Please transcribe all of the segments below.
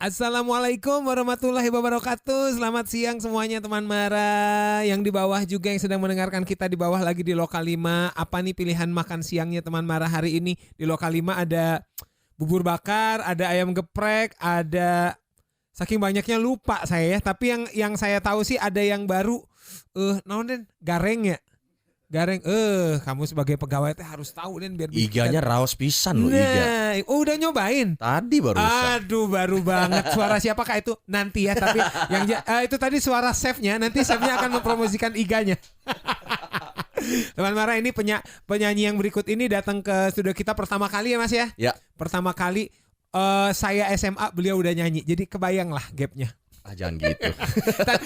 Assalamualaikum warahmatullahi wabarakatuh. Selamat siang semuanya teman Mara. Yang di bawah juga yang sedang mendengarkan kita di bawah lagi di Lokal 5. Apa nih pilihan makan siangnya teman Mara hari ini? Di Lokal 5 ada bubur bakar, ada ayam geprek, ada saking banyaknya lupa saya ya. Tapi yang saya tahu sih ada yang baru. Naon Den? Gareng ya? Gareng, kamu sebagai pegawai teh harus tahu Den biar Iganya raos pisan loh iga. Udah nyobain? Tadi baru. Aduh, baru banget. Suara siapakah itu? Nanti ya, tapi yang itu tadi suara chefnya. Nanti chefnya akan mempromosikan iganya. Teman Mara, ini penyanyi yang berikut ini datang ke studio kita pertama kali ya Mas ya? Ya. Pertama kali saya SMA, beliau udah nyanyi. Jadi kebayang lah gapnya. Jangan gitu.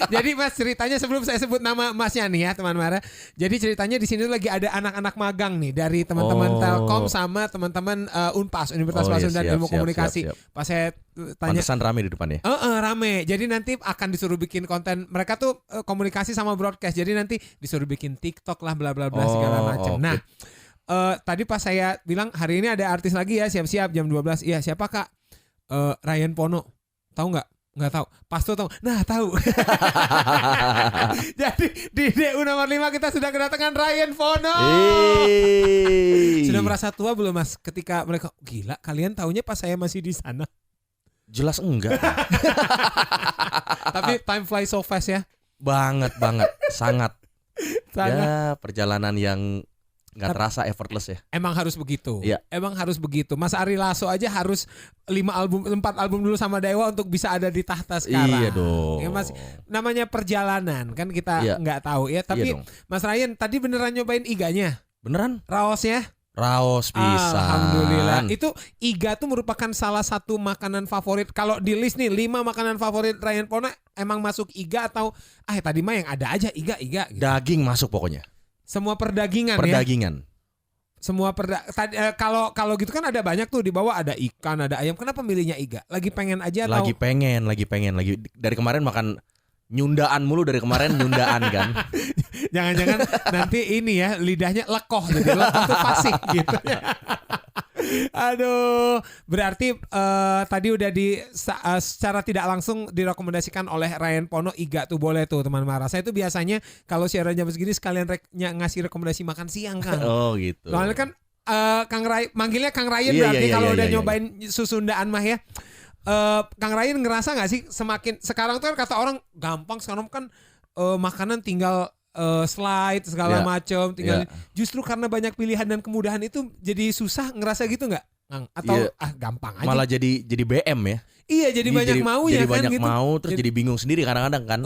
Jadi Mas, ceritanya sebelum saya sebut nama Masnya nih ya teman Mara. Jadi ceritanya di sini lagi ada anak-anak magang nih dari teman-teman Telkom sama teman-teman Unpas, Universitas Pasundan Ilmu Komunikasi. Siap. Pas saya tanya, pantesan rame di depannya. Rame. Jadi nanti akan disuruh bikin konten. Mereka tuh komunikasi sama broadcast. Jadi nanti disuruh bikin TikTok lah bla bla bla segala macam. Nah, tadi pas saya bilang hari ini ada artis lagi ya, siap-siap jam 12. Iya, siapa Kak? Ryan Pono. Tahu nggak? Nggak tahu. Pas tuh tahu. Nah, tahu. Jadi di DU nomor 5 kita sudah kedatangan Ryan Pono. Sudah merasa tua belum Mas ketika mereka gila, kalian taunya pas saya masih di sana? Jelas enggak. Tapi time flies so fast ya. Banget. Sangat. Ya, perjalanan yang nggak terasa, effortless ya. Emang harus begitu. Ya. Emang harus begitu. Mas Ari Lasso aja harus 4 album dulu sama Dewa untuk bisa ada di tahta sekarang. Iya dong. Ya Mas, namanya perjalanan kan kita nggak tahu ya. Tapi Mas Ryan tadi beneran nyobain iganya? Beneran? Raosnya? Raos pisan. Alhamdulillah. Itu iga tuh merupakan salah satu makanan favorit. Kalau di list nih 5 makanan favorit Ryan Pono, emang masuk iga atau tadi mah yang ada aja iga gitu. Daging masuk pokoknya. Semua perdagingan. Semua kalau gitu kan ada banyak tuh di bawah, ada ikan, ada ayam. Kenapa milihnya iga? Lagi pengen aja atau? Lagi pengen. Dari kemarin makan nyundaan mulu nyundaan kan. Jangan-jangan nanti ini ya lidahnya lekoh jadi lekoh tuh fasih gitu. Aduh, berarti tadi udah secara tidak langsung direkomendasikan oleh Ryan Pono iga tuh boleh tuh teman Mara. Saya tuh biasanya kalau siaran jam segini sekalian ngasih rekomendasi makan siang kan. Oh gitu. Soalnya kan Kang Ryan manggilnya Kang Ryan berarti kalau udah nyobain susundaan mah ya. Kang Ryan ngerasa nggak sih semakin sekarang tuh kan kata orang gampang sekarang kan makanan tinggal slide segala macam tinggal justru karena banyak pilihan dan kemudahan itu jadi susah ngerasa gitu nggak? Atau gampang aja. Malah jadi BM ya. Iya jadi banyak mau ya kan. Jadi banyak gitu. mau terus jadi bingung sendiri kadang-kadang kan.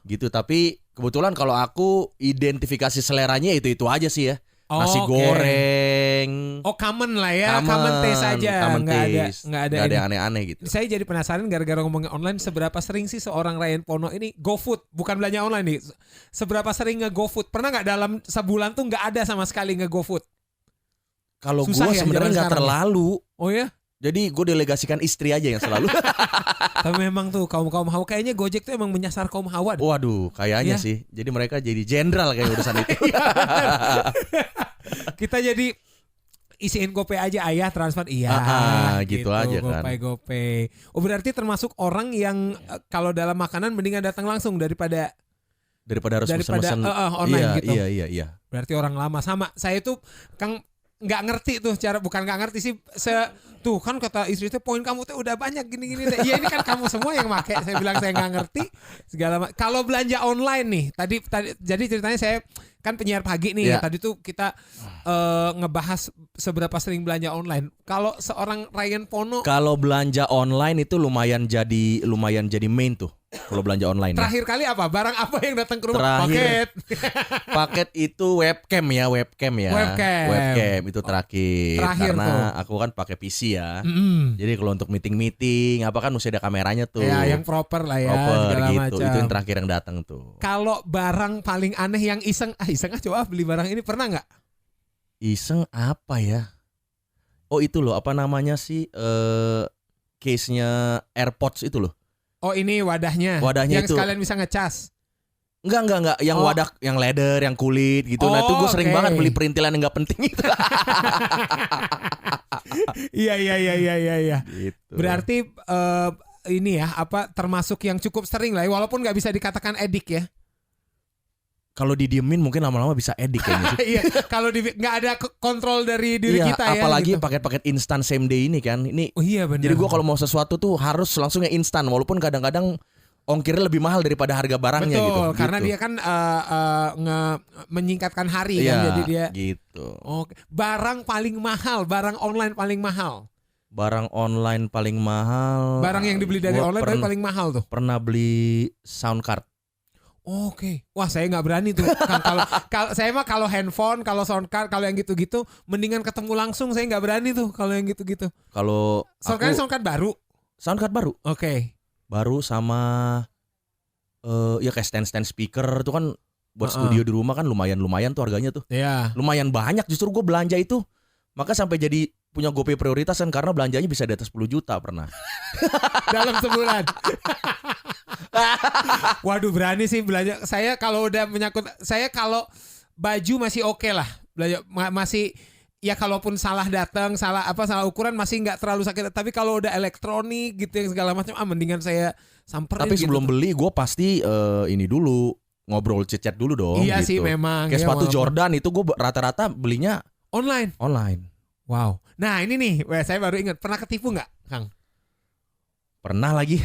Gitu tapi kebetulan kalau aku identifikasi seleranya itu aja sih ya. Nasi goreng. Common lah ya. Common taste aja. Nggak ada yang aneh-aneh gitu. Saya jadi penasaran gara-gara ngomongin online, seberapa sering sih seorang Ryan Pono ini GoFood, bukan belanja online nih. Seberapa sering nge-GoFood? Pernah nggak dalam sebulan tuh nggak ada sama sekali nge-GoFood? Kalau gue sebenarnya nggak terlalu. Oh ya? Jadi gue delegasikan istri aja yang selalu. Tapi memang tuh kaum hawa, kayaknya Gojek tuh emang menyasar kaum hawa. Waduh, kayaknya sih. Jadi mereka jadi jenderal kayak urusan itu. Kita jadi isiin GoPay aja ayah transfer gitu aja kan. GoPay. Oh berarti termasuk orang yang kalau dalam makanan mendingan datang langsung daripada harus pesan online gitu. Iya. Berarti orang lama sama. Saya tuh Kang nggak ngerti tuh cara, bukan nggak ngerti sih tuh kan kata istri tuh poin kamu tuh udah banyak gini ya ini kan kamu semua yang make. Saya bilang saya nggak ngerti segala kalau belanja online nih tadi jadi ceritanya saya kan penyiar pagi nih tadi tuh kita ngebahas seberapa sering belanja online. Kalau seorang Ryan Pono kalau belanja online itu lumayan jadi main tuh. Kalau belanja online terakhir kali apa? Barang apa yang datang ke rumah? Paket itu webcam itu terakhir karena tuh. Aku kan pakai PC ya. Jadi kalau untuk meeting apa kan mesti ada kameranya tuh. Ya yang proper lah ya. Proper gitu. Macam. Itu yang terakhir yang datang tuh. Kalau barang paling aneh yang iseng coba beli barang ini pernah nggak? Iseng apa ya? Oh itu loh apa namanya sih case-nya AirPods itu loh. Oh ini wadahnya yang itu. Sekalian bisa ngecas. Enggak yang wadah yang leather yang kulit gitu. Nah itu gue sering banget beli perintilan yang gak penting itu. Iya. Gitu. Berarti ini ya termasuk yang cukup sering lah, walaupun nggak bisa dikatakan edik ya. Kalau didiemin mungkin lama-lama bisa edik kayaknya. Iya, kalau nggak ada kontrol dari diri kita ya. Apalagi gitu. paket-paket instan same day ini kan. Ini. Oh iya benar. Jadi gue kalau mau sesuatu tuh harus langsungnya instan, walaupun kadang-kadang ongkirnya lebih mahal daripada harga barangnya. Betul, gitu. karena dia kan menyingkatkan hari kan, jadi dia. Gitu. Oke. Barang paling mahal, barang online paling mahal. Barang online paling mahal. Barang yang dibeli dari online paling mahal tuh. Pernah beli sound card. Oke, wah saya nggak berani tuh. Kalau saya mah kalau handphone, kalau sound card, kalau yang gitu-gitu, mendingan ketemu langsung. Saya nggak berani tuh kalau yang gitu-gitu. Kalau sound card baru. Sound card baru. Oke. Baru sama ya kayak stand speaker itu kan buat studio di rumah kan lumayan tuh harganya tuh. Iya. Lumayan banyak, justru gue belanja itu. Maka sampai jadi punya GoPay prioritas kan, karena belanjanya bisa di atas 10 juta pernah. Dalam sebulan. Waduh, berani sih belanja. Saya kalau udah menyangkut, saya kalau baju masih oke lah. Belanja masih ya, kalaupun salah datang, salah ukuran masih nggak terlalu sakit. Tapi kalau udah elektronik gitu yang segala macam, mendingan saya samperin. Tapi sebelum beli gue pasti ini dulu ngobrol chat dulu dong. Iya gitu. Sih memang. Kayak sepatu Jordan itu gue rata-rata belinya online. Wow. Nah ini nih, saya baru ingat, pernah ketipu nggak, Kang? Pernah lagi.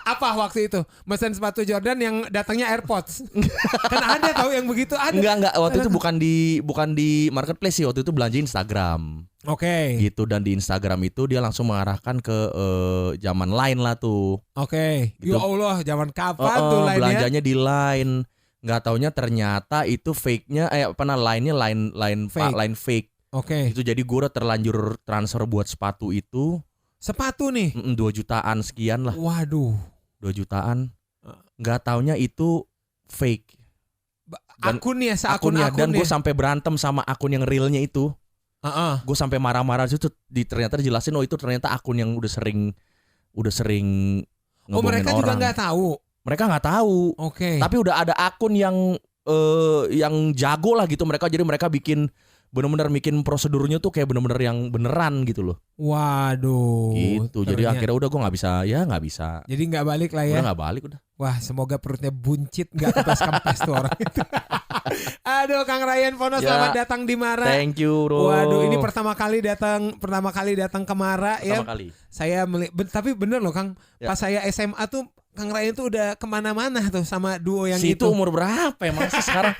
Apa waktu itu? Mesen sepatu Jordan yang datangnya AirPods. Kan ada tahu yang begitu, ada. Enggak. Waktu itu bukan di marketplace sih, waktu itu belanja Instagram. Oke. Gitu, dan di Instagram itu dia langsung mengarahkan ke zaman Line lah tuh. Oke. Gitu. Ya Allah, zaman kapan tuh Line-nya? Belanjanya di Line. Nggak taunya ternyata itu fake-nya Line-nya line fake. Oke. Itu jadi gue udah terlanjur transfer buat sepatu itu. Sepatu nih? 2 jutaan sekian lah. Waduh. 2 jutaan. Nggak taunya itu fake. Akunnya. Dan gue sampai berantem sama akun yang realnya itu. Gue sampai marah-marah itu ternyata dijelasin, itu ternyata akun yang udah sering ngebohongin mereka orang. Juga nggak tahu. Mereka nggak tahu. Oke. Tapi udah ada akun yang jago lah gitu mereka, jadi mereka benar-benar bikin prosedurnya tuh kayak benar-benar yang beneran gitu loh. Waduh. Gitu. Jadi akhirnya udah gue nggak bisa. Jadi nggak balik lah ya. Udah nggak balik udah. Wah, semoga perutnya buncit, nggak kempes tuh orang itu. Aduh, Kang Ryan Pono, selamat datang di Mara. Thank you, bro. Waduh, ini pertama kali datang ke Mara ya. Kali. Saya tapi bener loh Kang. Ya. Pas saya SMA tuh Kang Ryan tuh udah kemana-mana tuh sama duo yang itu. Itu umur berapa emang sih sekarang?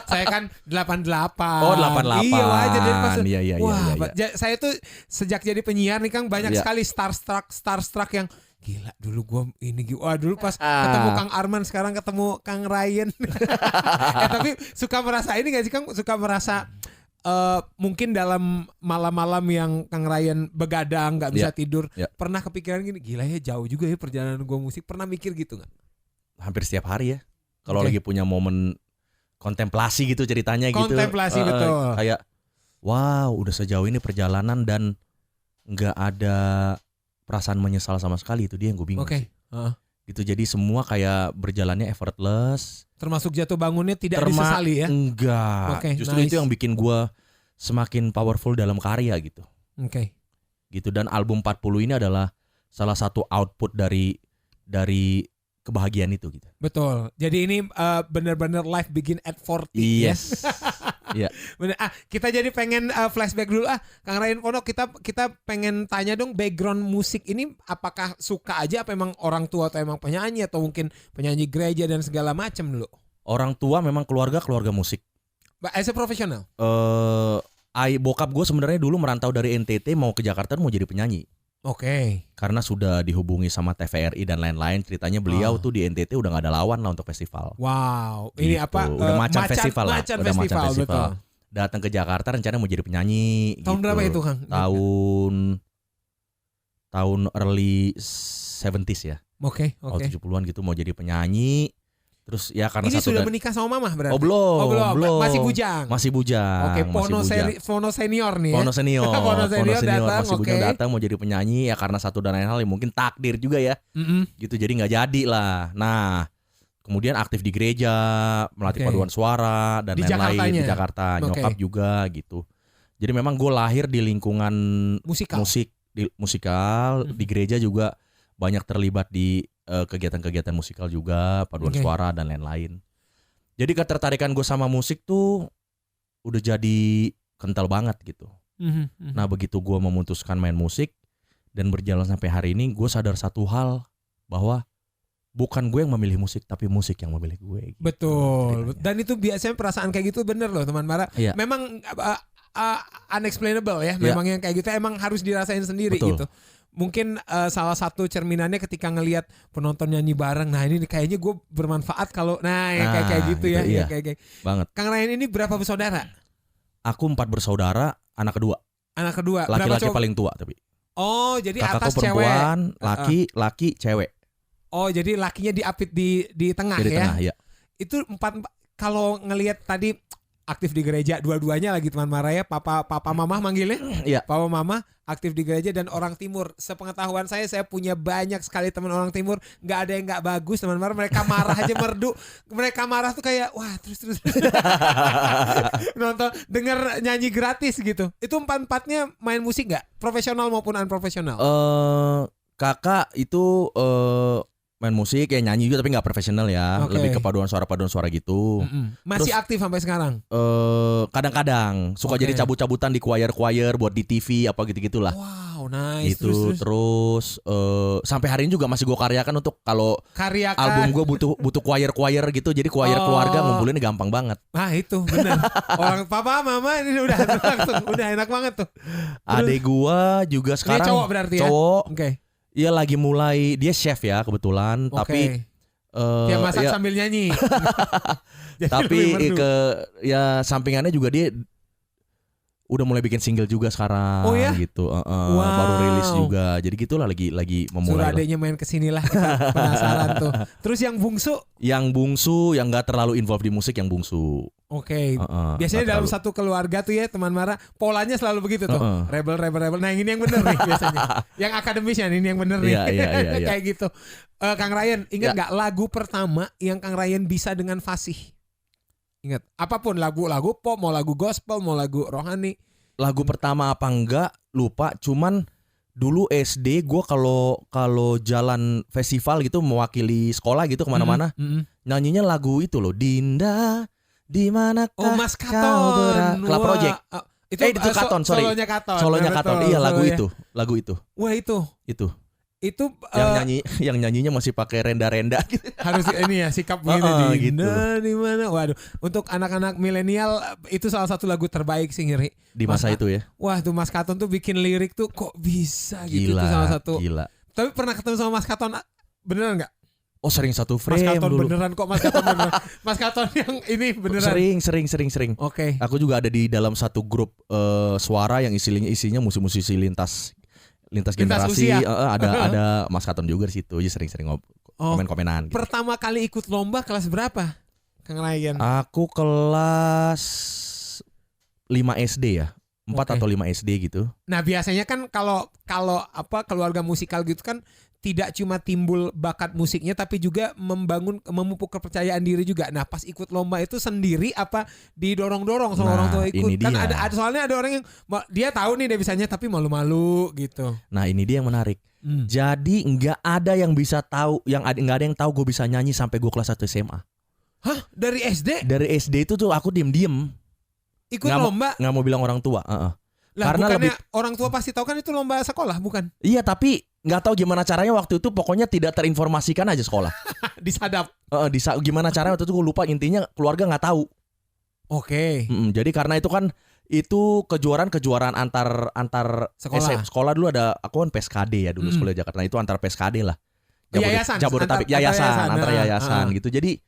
Saya kan 88. Oh 88. Iya wajar. Iya. Saya tuh sejak jadi penyiar nih Kang banyak sekali starstruck yang gila dulu gue ini. Wah dulu pas ketemu Kang Arman, sekarang ketemu Kang Ryan. Tapi suka merasa ini gak sih Kang? Suka merasa mungkin dalam malam-malam yang Kang Ryan begadang nggak bisa tidur, pernah kepikiran gini, gila ya jauh juga ya perjalanan gue musik. Pernah mikir gitu nggak? Hampir setiap hari ya. Kalau lagi punya momen kontemplasi gitu ceritanya gitu. Kontemplasi betul. Kayak wow udah sejauh ini perjalanan dan nggak ada perasaan menyesal sama sekali, itu dia yang gue bingung. Oke. Gitu, jadi semua kayak berjalannya effortless. Termasuk jatuh bangunnya tidak disesali ya? Enggak. Justru itu yang bikin gue semakin powerful dalam karya gitu. Oke. Gitu, dan album 40 ini adalah salah satu output dari kebahagiaan itu gitu. Betul. Jadi ini benar-benar life begin at 40. Yes. Iya. Bener. Kita jadi pengen flashback dulu Kang Ryan Pono, kita pengen tanya dong, background musik ini apakah suka aja, apa emang orang tua atau emang penyanyi atau mungkin penyanyi gereja dan segala macam dulu? Orang tua memang keluarga musik. As a professional? Bokap gue sebenarnya dulu merantau dari NTT mau ke Jakarta mau jadi penyanyi. Oke. Karena sudah dihubungi sama TVRI dan lain-lain, ceritanya beliau tuh di NTT udah gak ada lawan lah untuk festival. Wow. Gitu. Ini apa? Udah Macan Festival lah. Udah Macan Festival. Datang ke Jakarta rencananya mau jadi penyanyi. Tahun berapa itu Kang? Tahun early 70s ya. Oke. 70-an gitu mau jadi penyanyi. Terus ya karena ini sudah menikah sama mama berarti? Belum. Masih bujang. Oke, Pono senior nih ya. Pono senior datang, masih bujang datang mau jadi penyanyi ya, karena satu dan lain hal ya, mungkin takdir juga ya. Gitu, jadi nggak jadi lah. Nah, kemudian aktif di gereja, melatih paduan suara dan lain-lain di Jakarta. Nyokap juga gitu. Jadi memang gue lahir di lingkungan musik di musikal, di gereja juga banyak terlibat di kegiatan-kegiatan musikal juga, paduan suara dan lain-lain. Jadi ketertarikan gue sama musik tuh udah jadi kental banget gitu. Nah begitu gue memutuskan main musik dan berjalan sampai hari ini, gue sadar satu hal bahwa bukan gue yang memilih musik, tapi musik yang memilih gue. Gitu, betul. Ceritanya. Dan itu biasanya perasaan kayak gitu bener loh teman Mara. Iya. Memang unexplainable ya. Memang yang kayak gitu emang harus dirasain sendiri. Betul. Gitu. Mungkin salah satu cerminannya ketika ngelihat penonton nyanyi bareng. Nah ini kayaknya gue bermanfaat kalau kayak gitu ya. Iya. Kayak. Banget. Kang Ryan ini berapa bersaudara? Aku 4 bersaudara, anak kedua. Anak kedua. Laki-laki paling tua tapi. Oh jadi kakakku atas perempuan, cewek. Laki cewek. Oh jadi lakinya diapit di tengah di ya? Tengah, ya. Itu 4 kalau ngelihat tadi aktif di gereja dua-duanya lagi teman Mara ya, papa mama manggilnya. Iya. Papa mama aktif di gereja dan orang timur. Sepengetahuan saya punya banyak sekali teman orang timur, nggak ada yang nggak bagus teman Mara. Mereka marah aja merdu. Mereka marah tuh kayak wah terus nonton denger nyanyi gratis gitu. Itu 4-4-nya main musik nggak? Profesional maupun unprofesional? Kakak itu main musik ya, nyanyi juga tapi nggak profesional ya, lebih ke paduan suara gitu. Masih terus, aktif sampai sekarang? Kadang-kadang suka jadi cabut-cabutan di choir buat di TV apa gitu-gitulah. Wow, nice. Gitu terus sampai hari ini juga masih gue karyakan untuk kalau album gue butuh choir gitu, jadi choir keluarga ngumpulinnya gampang banget. Ah itu benar. Orang papa mama ini udah langsung udah enak banget tuh. Adek gue juga sekarang. Ini cowok berarti ya? Cowok. Iya lagi mulai, dia chef ya kebetulan, tapi dia masak sambil nyanyi. Tapi sampingannya juga dia udah mulai bikin single juga sekarang. Oh ya? Gitu. Baru rilis juga. Jadi gitulah lagi memulai. Suruh adeknya main kesini lah, kita penasaran tuh. Terus yang bungsu? Yang bungsu yang gak terlalu involved di musik, yang bungsu. Biasanya dalam satu keluarga tuh ya teman Mara, polanya selalu begitu tuh. Rebel. Nah ini yang bener nih biasanya. Yang akademisnya ini yang bener nih. Iya. Kayak gitu. Kang Ryan, ingat gak lagu pertama yang Kang Ryan bisa dengan fasih? Ingat, apapun lagu pop, mau lagu gospel, mau lagu rohani. Lagu pertama apa enggak lupa, cuman dulu SD gue kalau jalan festival gitu mewakili sekolah gitu kemana-mana, nyanyinya lagu itu loh, Dinda di manakah Mas Katon, Club Project. Itu Katon, sorry. Solonya Katon. Iya, lagu itu. Wah, itu yang nyanyinya masih pakai renda-renda gitu. Harus ini ya sikap begini gitu. Di mana? Waduh, untuk anak-anak milenial itu salah satu lagu terbaik sih Ngiri di masa itu ya. Wah, tuh Mas Katon tuh bikin lirik tuh kok bisa gitu tuh salah satu. Gila. Tapi pernah ketemu sama Mas Katon beneran enggak? Oh, sering satu frame. Mas Katon dulu. Beneran kok Mas Katon beneran. Mas Katon yang ini beneran. Sering. Oke. Aku juga ada di dalam satu grup suara yang isinya musisi-musisi lintas generasi, ada Mas Katon juga di situ, aja sering-sering komen-komenan. Gitu. Pertama kali ikut lomba kelas berapa, Kang Ryan? Aku kelas 5 SD ya, 4 atau 5 SD gitu. Nah biasanya kan kalau keluarga musikal gitu kan tidak cuma timbul bakat musiknya tapi juga memupuk kepercayaan diri juga. Nah pas ikut lomba itu sendiri apa didorong-dorong sama orang tua ikut? Kan ada soalnya ada orang yang dia tahu nih dia bisanya tapi malu-malu gitu. Nah ini dia yang menarik. Jadi nggak ada yang bisa tahu, nggak ada yang tahu gue bisa nyanyi sampai gue kelas 1 SMA. Hah? Dari SD? Dari SD itu tuh aku diem-diem. Ikut lomba? Nggak mau bilang orang tua. Lah, karena orang tua pasti tahu kan itu lomba sekolah bukan? Iya tapi nggak tahu gimana caranya waktu itu, pokoknya tidak terinformasikan aja sekolah. Disadap. Gimana caranya waktu itu gue lupa, intinya keluarga nggak tahu. Oke. Jadi karena itu kejuaraan antar sekolah dulu ada, aku kan PSKD ya dulu sekolah Jakarta. Nah, itu antar PSKD lah. Jabodetabek antar yayasan gitu. Jadi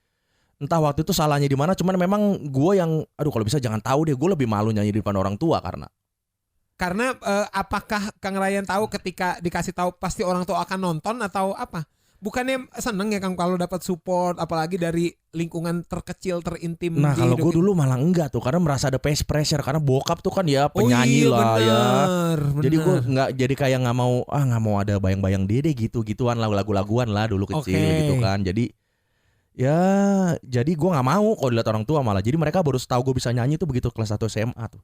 entah waktu itu salahnya di mana, cuman memang gue yang kalau bisa jangan tahu deh, gue lebih malu nyanyi di depan orang tua Karena apakah Kang Ryan tahu ketika dikasih tahu pasti orang tua akan nonton atau apa? Bukannya seneng ya Kang kalau dapat support apalagi dari lingkungan terkecil terintim. Nah kalau gue dulu malah enggak tuh, karena merasa ada pressure karena bokap tuh kan ya penyanyi bener. Jadi gue jadi kayak nggak mau ada bayang-bayang dia deh gituan lagu-laguan lah dulu kecil gitu kan. Jadi gue nggak mau kalau dilihat orang tua malah. Jadi mereka baru tahu gue bisa nyanyi tuh begitu kelas 1 SMA tuh.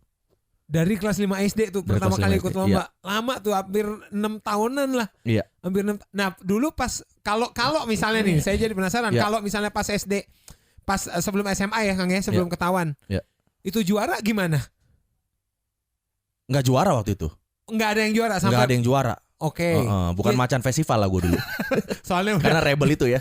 Dari kelas 5 SD tuh Dari pertama kelas kali 5 ikut SD, lomba. Lama tuh hampir 6 tahunan lah. Iya. Hampir 6. Nah, dulu pas kalau misalnya nih saya jadi penasaran, Iya. kalau misalnya pas SD, pas sebelum SMA ya Kang ya, sebelum ketahuan. Iya. Itu juara gimana? Nggak juara waktu itu. Nggak ada yang juara sampai. Nggak ada yang juara. Oke. Bukan macan festival lah gue dulu. Soalnya Karena rebel itu ya.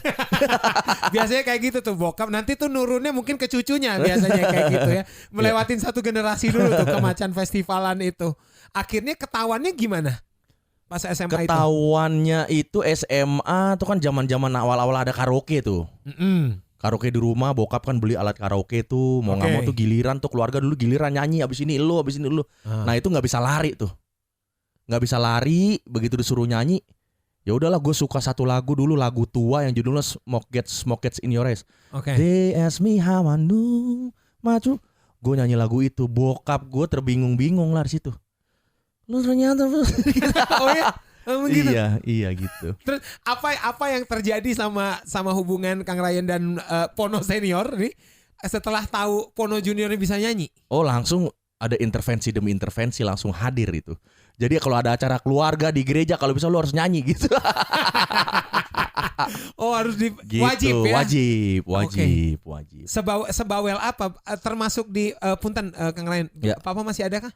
biasanya kayak gitu tuh bokap, nanti tuh nurunnya mungkin ke cucunya biasanya kayak gitu ya. Melewatin satu generasi dulu tuh ke macan festivalan itu. Akhirnya ketahuannya gimana? Pas SMA Ketahuannya itu SMA tuh kan zaman-zaman awal-awal ada karaoke tuh. Karaoke di rumah, bokap kan beli alat karaoke tuh. Mau nggak mau tuh giliran tuh keluarga dulu giliran nyanyi, abis ini lu. Nah itu nggak bisa lari tuh. Nggak bisa lari, begitu disuruh nyanyi, ya udahlah gue suka satu lagu dulu, lagu tua yang judulnya Smoke Gets in Your Eyes. They ask me how I knew maju. Gue nyanyi lagu itu, bokap gue terbingung-bingung lah di situ. Lu ternyata oh ya? Gitu. Iya gitu. Terus apa yang terjadi sama hubungan Kang Ryan dan Pono senior nih setelah tahu Pono junior bisa nyanyi? Oh langsung ada intervensi demi intervensi langsung hadir itu. Jadi kalau ada acara keluarga di gereja kalau bisa lu harus nyanyi gitu. Oh harus gitu, wajib ya? Wajib. Sebawel apa? Termasuk di punten Kang Ryan. Ya. Papa masih ada kah?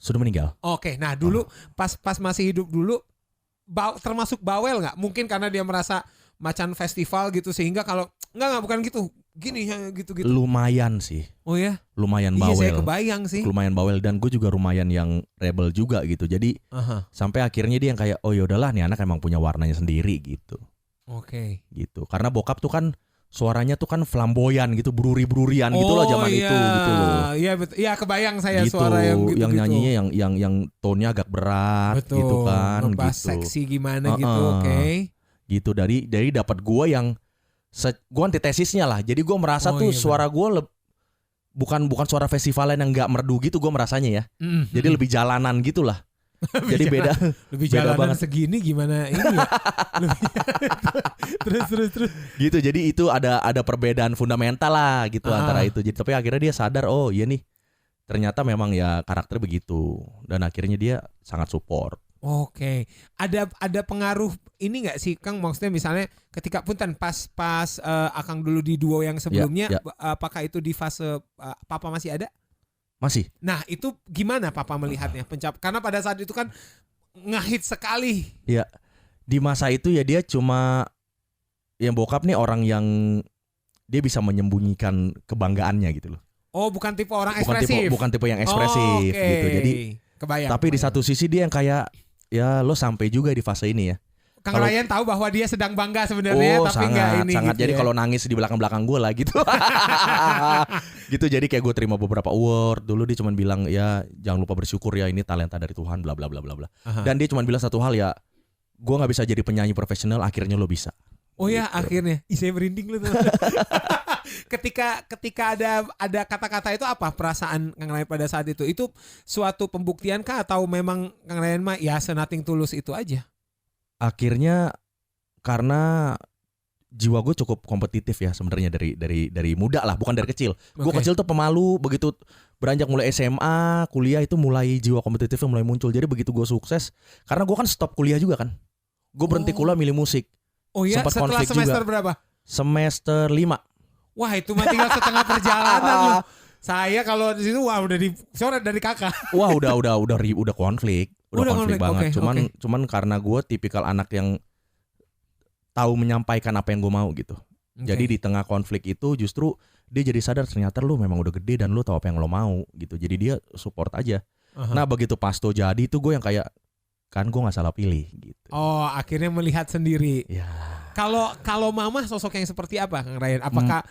Sudah meninggal. Oke, nah dulu pas masih hidup dulu termasuk bawel nggak? Mungkin karena dia merasa macan festival gitu sehingga kalau enggak bukan gitu. Gini gitu. Lumayan sih. Oh ya? Lumayan bawel. Iya saya kebayang sih. Lumayan bawel dan gue juga lumayan yang rebel juga gitu. Jadi sampai akhirnya dia yang kayak oh yaudahlah nih anak emang punya warnanya sendiri gitu. Oke. Gitu. Karena bokap tuh kan suaranya tuh kan flamboyan gitu, beruri-berurian gitu loh zaman itu gitu loh. Iya betul. Iya kebayang saya gitu, suara yang gitu. Yang nyanyinya yang tone-nya agak berat betul. gitu kan Ngebas gitu. seksi gimana gitu, oke. Gitu dari dapat gue yang gue antitesisnya lah. Jadi gue merasa tuh suara gue bukan suara festivalan yang nggak merdu gitu gue merasanya ya. Jadi lebih jalanan gitulah. Jadi lebih jalanan banget segini gimana ini ya. terus. Gitu. Jadi itu ada perbedaan fundamental lah gitu antara itu. Jadi tapi akhirnya dia sadar oh iya nih. Ternyata memang ya karakter begitu dan akhirnya dia sangat support. Oke, ada pengaruh ini nggak sih Kang? Maksudnya misalnya ketika punten pas Akang dulu di duo yang sebelumnya, apakah itu di fase Papa masih ada? Masih. Nah itu gimana Papa melihatnya karena pada saat itu kan ngehit sekali. Ya di masa itu ya dia cuma yang bokap nih orang yang dia bisa menyembunyikan kebanggaannya gitu loh. Oh bukan tipe orang ekspresif. Bukan tipe yang ekspresif gitu. Jadi kebayang. Tapi di satu sisi dia yang kayak ya lo sampai juga di fase ini ya. Kang Ryan tahu bahwa dia sedang bangga sebenarnya tapi nggak ini. Sangat. Gitu jadi ya. kalau nangis di belakang gue lah gitu. Gitu jadi kayak gue terima beberapa award. Dulu dia cuma bilang ya jangan lupa bersyukur ya ini talenta dari Tuhan bla bla bla bla bla. Dan dia cuma bilang satu hal ya gue nggak bisa jadi penyanyi profesional akhirnya lo bisa. Oh ya gitu. Akhirnya. Saya merinding loh. Ketika ada kata-kata itu apa perasaan Kang Ryan pada saat itu? Itu suatu pembuktian kah atau memang Kang Ryan mah ya nothing tulus itu aja? Akhirnya karena jiwa gue cukup kompetitif ya sebenarnya dari muda lah, bukan dari kecil. Gue kecil tuh pemalu, begitu beranjak mulai SMA, kuliah itu mulai jiwa kompetitifnya mulai muncul. Jadi begitu gue sukses, karena gue kan stop kuliah juga kan. Gue berhenti kuliah milih musik. Oh iya, setelah semester juga. Berapa? Semester 5. Wah itu mah tinggal setengah perjalanan loh. Saya kalau di situ wah udah dicoret dari kakak. Wah udah konflik. Udah konflik banget. Cuman karena gue tipikal anak yang tahu menyampaikan apa yang gue mau gitu. Jadi di tengah konflik itu justru dia jadi sadar ternyata lu memang udah gede dan lu tahu apa yang lo mau gitu. Jadi dia support aja. Nah begitu Pasto jadi itu gue yang kayak kan gue nggak salah pilih gitu. Oh akhirnya melihat sendiri. Ya. Kalau mama sosok yang seperti apa Kang Ryan? Apakah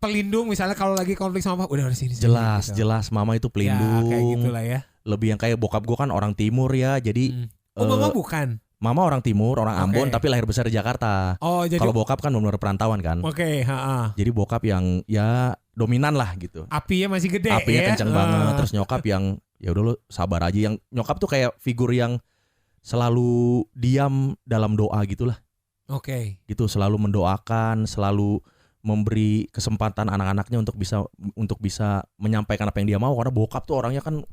pelindung misalnya kalau lagi konflik sama Papa udah di sini. Jelas gitu. Jelas mama itu pelindung. Ya kayak gitulah ya. Lebih yang kayak bokap gue kan orang timur ya jadi. Mama bukan. Mama orang timur, orang Ambon tapi lahir besar di Jakarta. Oh, jadi kalau bokap kan benar-benar perantauan kan. Jadi bokap yang ya dominan lah gitu. Apinya masih gede. Apinya kenceng banget. Terus nyokap yang ya udah lo sabar aja. Yang nyokap tuh kayak figur yang selalu diam dalam doa gitulah. Gitu selalu mendoakan, selalu memberi kesempatan anak-anaknya untuk bisa menyampaikan apa yang dia mau, karena bokap tuh orangnya kan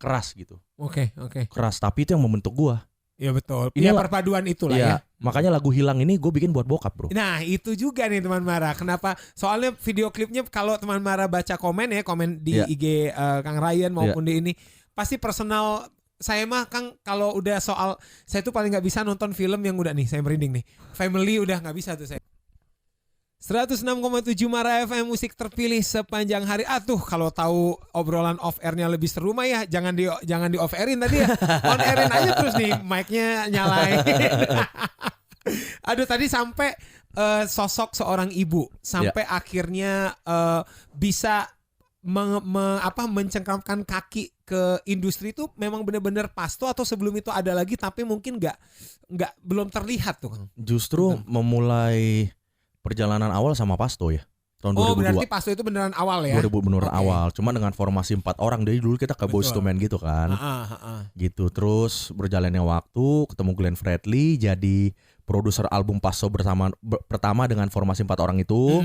keras gitu. Oke. Keras, tapi itu yang membentuk gua. Iya betul. Iya perpaduan itulah ya. Makanya lagu Hilang ini gue bikin buat bokap, bro. Nah itu juga nih teman Mara. Kenapa? Soalnya video klipnya kalau teman Mara baca komen di IG Kang Ryan maupun di ini, pasti personal. Saya mah Kang kalau udah soal, saya tuh paling nggak bisa nonton film yang udah nih, saya merinding nih. Family udah nggak bisa tuh saya. 106,7 Mara FM, musik terpilih sepanjang hari. Tuh kalau tahu obrolan off airnya lebih seru mah ya jangan di off airin tadi ya. On airin aja terus nih mic-nya nyalain. Aduh tadi sampai sosok seorang ibu sampai akhirnya bisa mencengkramkan kaki ke industri itu memang benar-benar Pasto, atau sebelum itu ada lagi tapi mungkin belum terlihat tuh Kang. Justru memulai perjalanan awal sama Pasto ya. Tahun 2002. Berarti Pasto itu beneran awal ya? 2000 beneran awal. Cuma dengan formasi 4 orang. Dari dulu kita ke Boyz II Men gitu kan. Gitu. Terus berjalannya waktu, ketemu Glenn Fredly jadi produser album Pasto pertama dengan formasi 4 orang itu.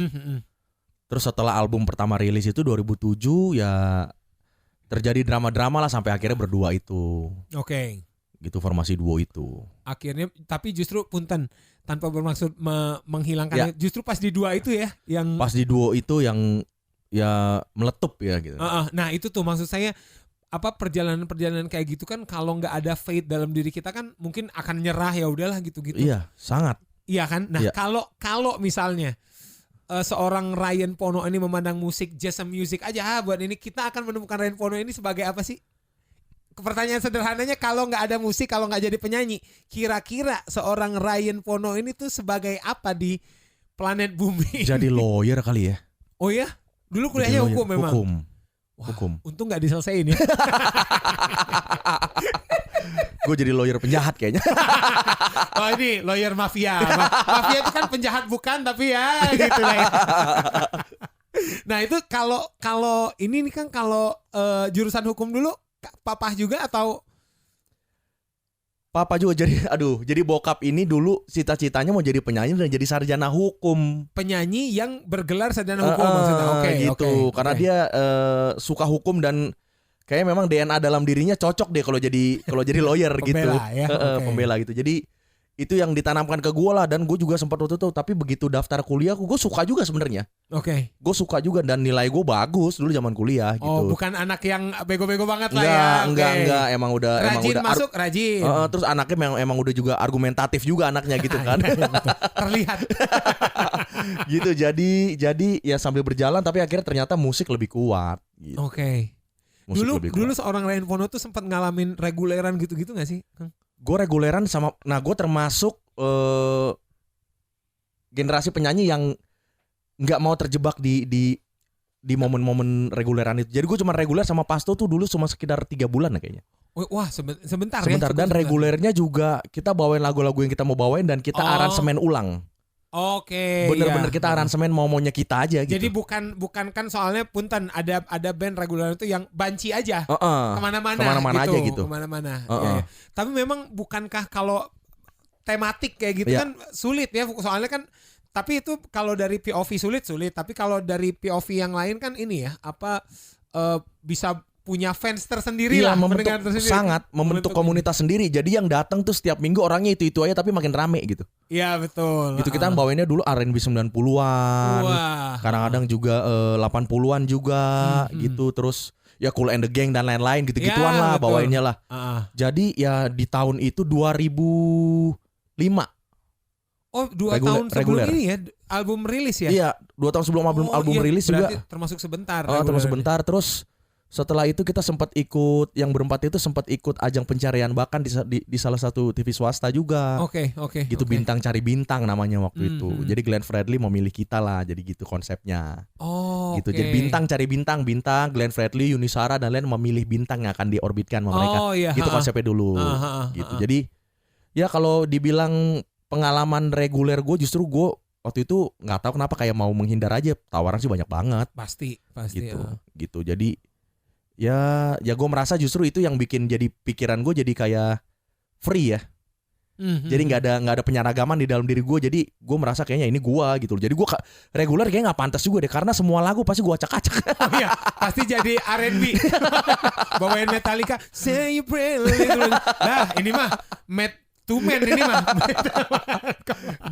Terus setelah album pertama rilis itu 2007 ya terjadi drama-drama lah sampai akhirnya berdua itu. Oke. Gitu formasi duo itu. Akhirnya tapi justru punten tanpa bermaksud menghilangkan, justru pas di dua itu ya yang pas di duo itu yang ya meletup ya gitu. Nah itu tuh maksud saya, perjalanan kayak gitu kan kalau nggak ada faith dalam diri kita kan mungkin akan nyerah, ya udahlah gitu-gitu. Iya, sangat. Iya kan? Nah, kalau misalnya seorang Ryan Pono ini memandang musik jazz music aja buat ini, kita akan menemukan Ryan Pono ini sebagai apa sih? Pertanyaan sederhananya, kalau nggak ada musik, kalau nggak jadi penyanyi, kira-kira seorang Ryan Pono ini tuh sebagai apa di planet bumi? Jadi lawyer kali ya? Oh ya? Dulu kuliahnya hukum memang? Hukum. Untung nggak diselesain ya. Gue jadi lawyer penjahat kayaknya. Oh ini lawyer mafia. Mafia itu kan penjahat bukan, tapi ya gitu lah ya. Nah itu kalau ini nih kan kalau jurusan hukum dulu papa juga atau? Papa juga jadi bokap ini dulu cita-citanya mau jadi penyanyi dan jadi sarjana hukum. Penyanyi yang bergelar sarjana hukum maksudnya. Oke, gitu. Karena dia suka hukum dan kayaknya memang DNA dalam dirinya cocok deh kalau jadi lawyer gitu. Pembela gitu. Jadi itu yang ditanamkan ke gue lah, dan gue juga sempat waktu itu, tapi begitu daftar kuliah gue suka juga sebenarnya. Oke. Gue suka juga dan nilai gue bagus dulu zaman kuliah gitu. Oh, bukan anak yang bego-bego banget lah ya. Enggak, emang udah masuk rajin. Terus anaknya emang udah juga argumentatif juga anaknya gitu kan. Terlihat. Gitu. Jadi ya sambil berjalan tapi akhirnya ternyata musik lebih kuat gitu. Oke. Dulu seorang Ryan Pono tuh sempat ngalamin reguleran gitu-gitu enggak sih, Kang? Gue reguleran gue termasuk generasi penyanyi yang nggak mau terjebak di momen-momen reguleran itu. Jadi gue cuma reguler sama Pasto tuh dulu cuma sekitar 3 bulan kayaknya. Wah sebentar ya. Dan regulernya juga kita bawain lagu-lagu yang kita mau bawain dan kita aransemen ulang. Oke. Bener-bener kita aransemen maunya kita aja gitu. Jadi bukan kan soalnya punten ada band reguler itu yang banci aja kemana-mana gitu. Kemana-mana. Ya. Tapi memang bukankah kalau tematik kayak gitu kan sulit ya, soalnya kan. Tapi itu kalau dari POV sulit. Tapi kalau dari POV yang lain kan ini ya bisa punya fans tersendiri lah, membentuk komunitas sendiri. Jadi yang datang tuh setiap minggu orangnya itu aja tapi makin rame gitu. Iya betul. Gitu kita bawainnya dulu R&B 90-an. Kadang-kadang juga 80-an juga gitu. Terus ya Kool and the Gang dan lain-lain gitu-gituan lah bawainnya lah. Jadi ya di tahun itu 2005. Oh 2 tahun sebelum ini ya album rilis ya? Iya 2 tahun sebelum album rilis juga. Termasuk sebentar. Termasuk sebentar. Terus setelah itu kita sempat ikut, yang berempat itu sempat ikut ajang pencarian bakat di salah satu TV swasta juga. Oke. Gitu Bintang Cari Bintang namanya waktu itu. Jadi Glenn Fredly memilih kita lah, jadi gitu konsepnya. Gitu. Jadi Bintang Cari Bintang, Glenn Fredly, Yuni Shara dan lain memilih bintang yang akan diorbitkan sama mereka. Gitu konsepnya dulu. Gitu. Jadi ya kalau dibilang pengalaman reguler justru gue waktu itu nggak tahu kenapa kayak mau menghindar aja, tawaran sih banyak banget. Pasti. Gitu. Jadi ya gue merasa justru itu yang bikin jadi pikiran gue jadi kayak free ya. Jadi nggak ada penyeragaman di dalam diri gue. Jadi gue merasa kayaknya ini gue gitu. Jadi gue reguler kayaknya nggak pantas juga deh, karena semua lagu pasti gue acak-acak. Oh iya, pasti jadi R&B. Bawain Metallica, Say You Pray gitu. Nah ini mah Mad to Man ini mah.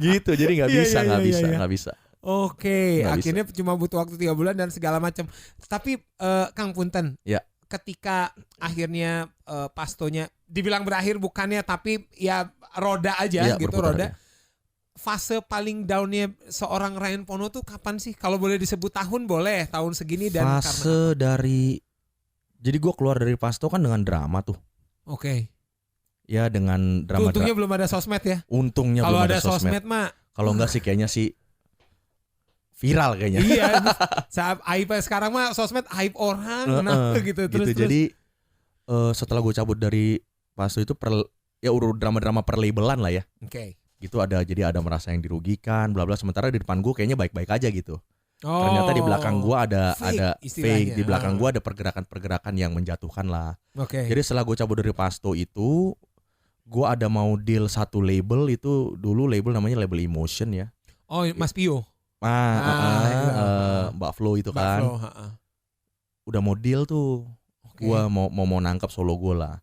Gitu. Jadi nggak bisa. Oke, akhirnya cuma butuh waktu 3 bulan dan segala macam. Tapi Kang Punten. Ya. Ketika akhirnya pastonya dibilang berakhir bukannya, tapi ya roda aja gitu, roda. Fase paling downnya seorang Ryan Pono tuh kapan sih? Kalau boleh disebut tahun boleh, tahun segini dan fase dari, jadi gue keluar dari Pasto kan dengan drama tuh. Oke. Ya dengan drama. Untungnya belum ada sosmed ya. Untungnya belum ada sosmed mah. Kalau enggak sih kayaknya sih viral kayaknya. Iya, saat hype sekarang mah sosmed hype orang gitu terus. Jadi setelah gue cabut dari Pasto itu ya urut drama-drama perlabelan lah ya. Oke. Gitu jadi ada merasa yang dirugikan, bla bla, sementara di depan gue kayaknya baik-baik aja gitu. Ternyata di belakang gue ada fake, di belakang gue ada pergerakan-pergerakan yang menjatuhkan lah. Oke. Jadi setelah gue cabut dari Pasto itu, gue ada mau deal satu label itu, dulu label namanya label Emotion ya. Oh, Mas Pio. Mbak Flo itu kan. Udah mau deal tuh. Okay. Gue mau nangkep solo gue lah.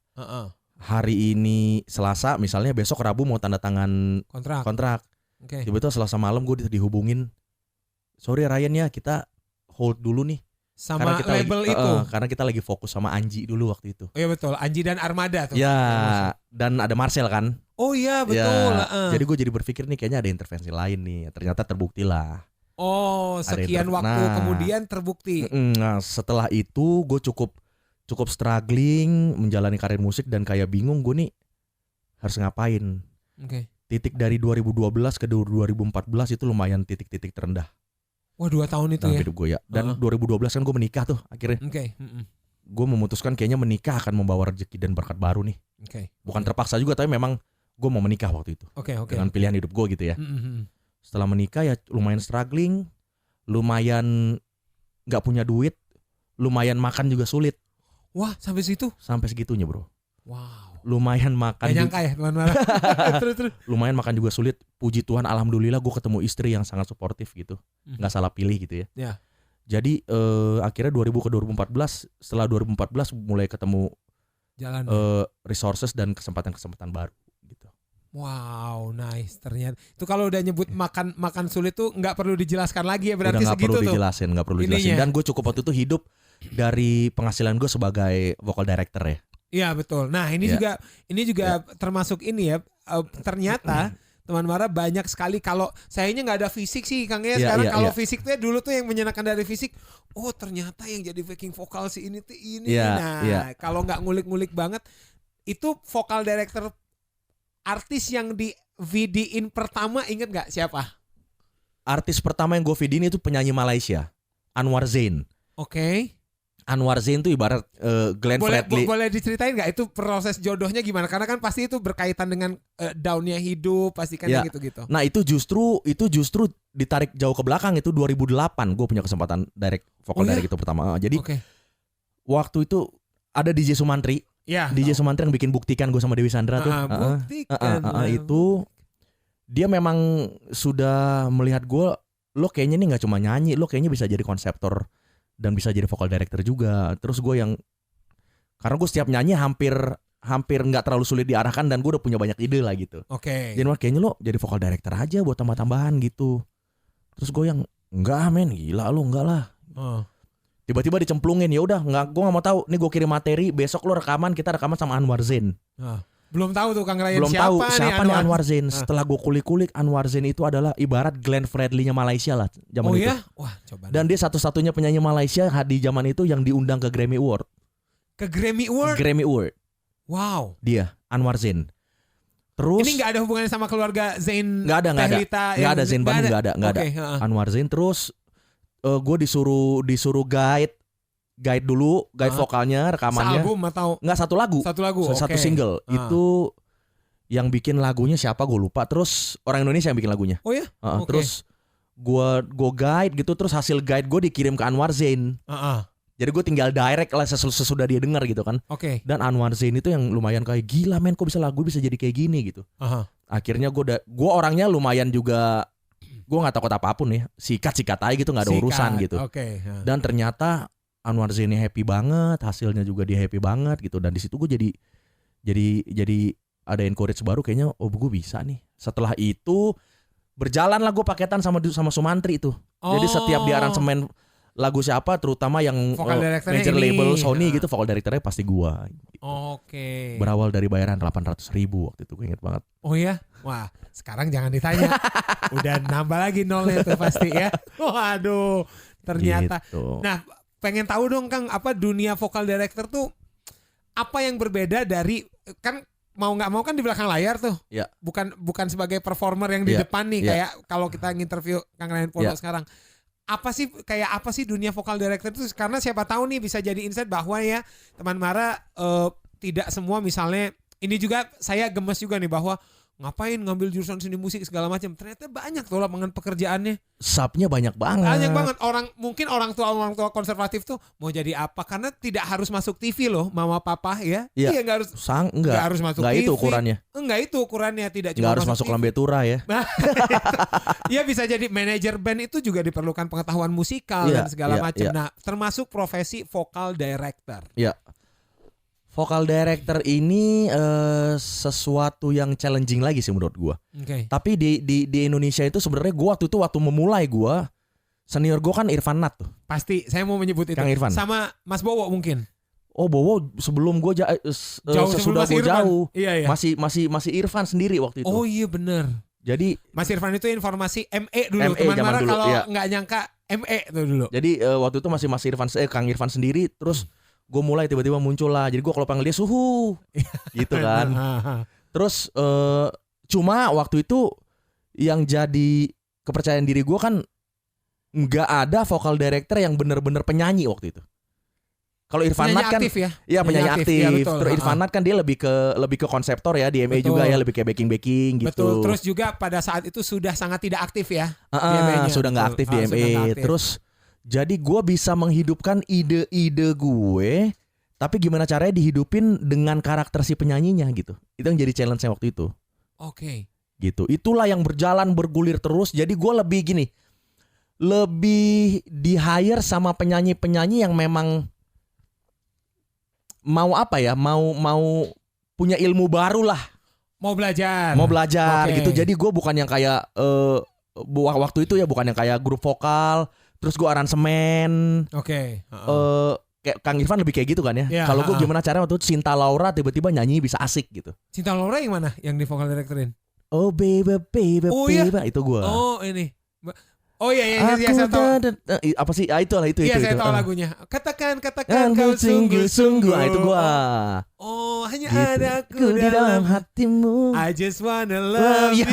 Hari ini Selasa misalnya, besok Rabu mau tanda tangan kontrak. Okay. Tiba-tiba Selasa malam gue dihubungin, sorry Ryan ya, kita hold dulu nih sama karena kita label itu. Karena kita lagi fokus sama Anji dulu waktu itu. Oh iya betul, Anji dan Armada tuh. Ya, dan ada Marcel kan. Oh iya betul. Ya, jadi gue jadi berpikir nih kayaknya ada intervensi lain nih. Ternyata terbukti lah. Oh, sekian waktu kemudian terbukti. Nah, setelah itu gue cukup struggling menjalani karir musik dan kayak bingung gue nih harus ngapain. Oke. Titik dari 2012 ke 2014 itu lumayan titik-titik terendah. Wah 2 tahun itu ya. Hidup gue ya. Dan 2012 kan gue menikah tuh akhirnya. Oke. Gue memutuskan kayaknya menikah akan membawa rezeki dan berkat baru nih. Oke. Bukan terpaksa juga, tapi memang gue mau menikah waktu itu. Oke. Dengan pilihan hidup gue gitu ya. Setelah menikah ya lumayan struggling, lumayan gak punya duit, lumayan makan juga sulit. Wah sampai situ? Sampai segitunya bro. Wow. Lumayan makan. Gak nyangka ya teman-teman. Terus. Lumayan makan juga sulit. Puji Tuhan, alhamdulillah gue ketemu istri yang sangat suportif gitu. Gak salah pilih gitu ya. Ya. Jadi akhirnya 2000 ke 2014, setelah 2014 mulai ketemu jalan resources dan kesempatan-kesempatan baru gitu. Wow, nice. Ternyata itu kalau udah nyebut makan sulit tuh nggak perlu dijelaskan lagi ya, berarti udah segitu tuh. Nggak perlu dijelasin. Dan gue cukup waktu itu hidup dari penghasilan gue sebagai vocal director ya. Iya betul. Nah ini juga termasuk ini ya. Ternyata teman Mara banyak sekali, kalau sayanya nggak ada fisik sih Kang ya. Sekarang kalau fisik tuh dulu tuh yang menyenangkan dari fisik. Oh ternyata yang jadi backing vokal si ini tuh ini. Kalau nggak ngulik-ngulik banget, itu vokal director artis yang di VD-in pertama inget nggak siapa? Artis pertama yang gue VD-in itu penyanyi Malaysia, Anwar Zain. Oke. Anwar Zain tuh ibarat Glenn Fredly. Boleh diceritain nggak itu proses jodohnya gimana? Karena kan pasti itu berkaitan dengan downnya hidup, pasti kan gitu-gitu. Nah itu justru ditarik jauh ke belakang. Itu 2008 gue punya kesempatan vokal direct itu pertama. Jadi waktu itu ada DJ Sumantri. DJ Sumantri yang bikin Buktikan gue sama Dewi Sandra tuh. Itu dia memang sudah melihat gue, lo kayaknya nih nggak cuma nyanyi, lo kayaknya bisa jadi konseptor dan bisa jadi vocal director juga. Terus gue karena gue setiap nyanyi hampir nggak terlalu sulit diarahkan dan gue udah punya banyak ide lah gitu. Oke. Jadi kayaknya lo jadi vocal director aja buat tambah-tambahan gitu. Terus gue enggak men, gila lo, enggak lah. Tiba-tiba dicemplungin, ya udah gue nggak mau tahu. Nih gue kirim materi, besok lo kita rekaman sama Anwar Zain. Belum tahu tuh Kang Ryan belum tahu siapa nih Anwar Zain. Setelah gue kulik-kulik, Anwar Zain itu adalah ibarat Glenn Fredly-nya Malaysia lah zaman itu. Wah, coba. Dan dia satu-satunya penyanyi Malaysia di zaman itu yang diundang ke Grammy Award. Ke Grammy Award? Grammy Award. Wow. Dia, Anwar Zain. Terus ini nggak ada hubungannya sama keluarga Zain? Nggak ada Zain Bandung, nggak ada. Anwar Zain. Terus gue disuruh guide dulu, vokalnya, rekamannya. Sealbum atau? Nggak, satu lagu. Satu single. Itu yang bikin lagunya siapa gue lupa. Terus orang Indonesia yang bikin lagunya. Oh ya? Terus gue guide gitu. Terus hasil guide gue dikirim ke Anwar Zain. Jadi gue tinggal direct lah sesudah dia denger gitu kan. Oke. Dan Anwar Zain itu yang lumayan kayak gila men, kok bisa lagu bisa jadi kayak gini gitu. Akhirnya gue orangnya lumayan juga, gue nggak takut apapun ya, sikat aja gitu, nggak ada urusan gitu. Dan ternyata Anwar Zainnya happy banget, hasilnya juga dia happy banget gitu. Dan di situ gue jadi ada encourage baru, kayaknya gue bisa nih. Setelah itu berjalan lah gue paketan sama Sumantri itu. Jadi setiap di aransemen lagu siapa, terutama yang major label Sony gitu, vokal directornya pasti gua. Gitu. Berawal dari bayaran 800.000 waktu itu, gue inget banget. Oh ya, wah sekarang jangan ditanya, udah nambah lagi nolnya tuh pasti ya. Waduh, ternyata. Gitu. Nah, pengen tahu dong Kang, apa dunia vokal director tuh apa yang berbeda dari, kan mau nggak mau kan di belakang layar tuh, bukan sebagai performer yang di depan nih, kayak kalau kita nginterview Kang Ryan Polo sekarang. Apa sih dunia vokal director itu? Karena siapa tahu nih bisa jadi insight bahwa ya teman Mara tidak semua, misalnya ini juga saya gemes juga nih bahwa ngapain ngambil jurusan seni musik segala macam, ternyata banyak tuh lapangan pekerjaannya. Subnya banyak banget. Mungkin orang tua konservatif tuh mau jadi apa, karena tidak harus masuk TV loh, mama papa ya. Iya, nggak harus masuk TV. Itu ukurannya. Enggak itu ukurannya, tidak cuma nggak harus masuk Lambe Tura ya. Iya, bisa jadi manajer band, itu juga diperlukan pengetahuan musikal dan segala macam. Nah, termasuk profesi vokal director. Iya. Vokal director ini sesuatu yang challenging lagi sih menurut gue. Tapi di Indonesia itu sebenarnya gue waktu memulai senior gue kan Irfan Nat tuh. Pasti saya mau menyebut itu. Kang Irfan. Sama Mas Bowo mungkin. Oh, Bowo sebelum gue sesudah gue jauh. Iya. Masih Irfan sendiri waktu itu. Oh iya benar. Jadi Mas Irfan itu informasi ME dulu. Teman Mara kalau nggak nyangka ME tuh dulu. Jadi waktu itu masih Kang Irfan sendiri, terus gue mulai tiba-tiba muncul lah. Jadi gue kalau panggil dia suhu gitu kan. Terus cuma waktu itu yang jadi kepercayaan diri gue kan nggak ada vokal director yang bener-bener penyanyi waktu itu. Kalau Irfan Nat kan penyanyi aktif. Ya, terus Irfan Nat kan dia lebih ke konseptor ya, di MA juga ya, lebih kayak backing gitu. Betul. Terus juga pada saat itu sudah sangat tidak aktif ya. Sudah nggak aktif di MA. Terus jadi gue bisa menghidupkan ide-ide gue, tapi gimana caranya dihidupin dengan karakter si penyanyinya gitu. Itu yang jadi challenge-nya waktu itu. Gitu. Itulah yang bergulir terus. Jadi gue lebih di hire sama penyanyi-penyanyi yang memang mau punya ilmu baru lah. Mau belajar gitu. Jadi gue bukan yang kayak waktu itu ya, bukan yang kayak grup vokal terus gue aransemen. Kayak Kang Irfan lebih kayak gitu kan ya. Kalau gue gimana caranya waktu itu Cinta Laura tiba-tiba nyanyi bisa asik gitu. Cinta Laura yang mana? Yang di vokal directorin? Oh baby. Itu gue. Oh ini. Oh iya, saya tahu. Apa sih? Itu. Iya, saya tahu lagunya. Katakan kau sungguh-sungguh. Itu gua. Oh, hanya gitu. ada aku di dalam hatimu. I just wanna love you.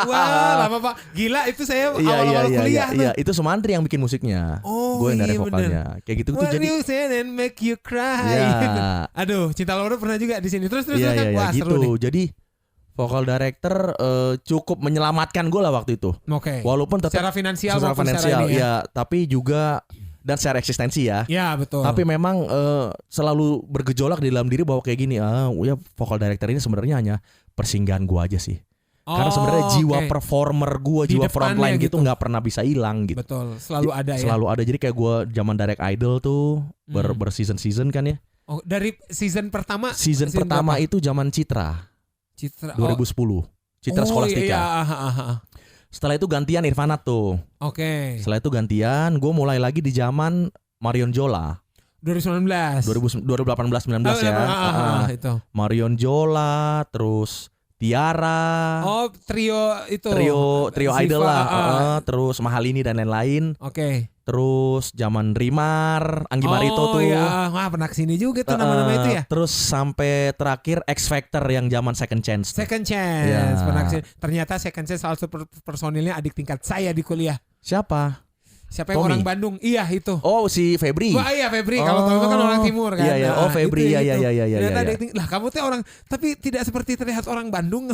Wah, lama Pak. Gila, itu saya awal-awal kuliah. Iya, itu Sumantri yang bikin musiknya. Gue yang dari vokalnya. Kayak gitu tuh jadi. You say and make you cry. Ya. Aduh, Cinta Laura pernah juga di sini. Terus kan. Wah, seru nih. Jadi vokal director cukup menyelamatkan gue lah waktu itu. Walaupun tetap secara finansial ya, tapi juga dan secara eksistensi ya. Ya betul. Tapi memang selalu bergejolak di dalam diri bahwa kayak gini, ya vokal director ini sebenarnya hanya persinggahan gue aja sih. Karena sebenarnya jiwa performer gue, jiwa frontline gitu nggak pernah bisa hilang gitu. Betul, selalu ada ya. Selalu ada. Jadi kayak gue zaman Direct Idol tuh berseason-season kan ya. Oh, dari season pertama? Season pertama itu zaman Citra. 2010 Citra Scholastica. Setelah itu gantian Irfan Nat tuh. Setelah itu gantian gue mulai lagi di zaman Marion Jola. 2018-19 ya. Itu. Marion Jola, terus Tiara. Oh, trio itu. Trio Idol lah. Terus Mahalini dan lain-lain. Terus zaman Rimar, Anggi Marito tuh. Oh iya, pernah kesini juga tuh nama-nama itu ya. Terus sampai terakhir X Factor yang zaman Second Chance. Pernah kesini. Ternyata Second Chance salah satu personilnya adik tingkat saya di kuliah. Siapa? Siapa yang Tommy. orang Bandung? Iya itu. Oh si Febri. Wah iya Febri. Kalau Tommy kan orang timur kan. Iya iya. Oh Febri iya iya iya iya. Ternyata dating. Lah kamu tuh orang tapi tidak seperti terlihat orang Bandung.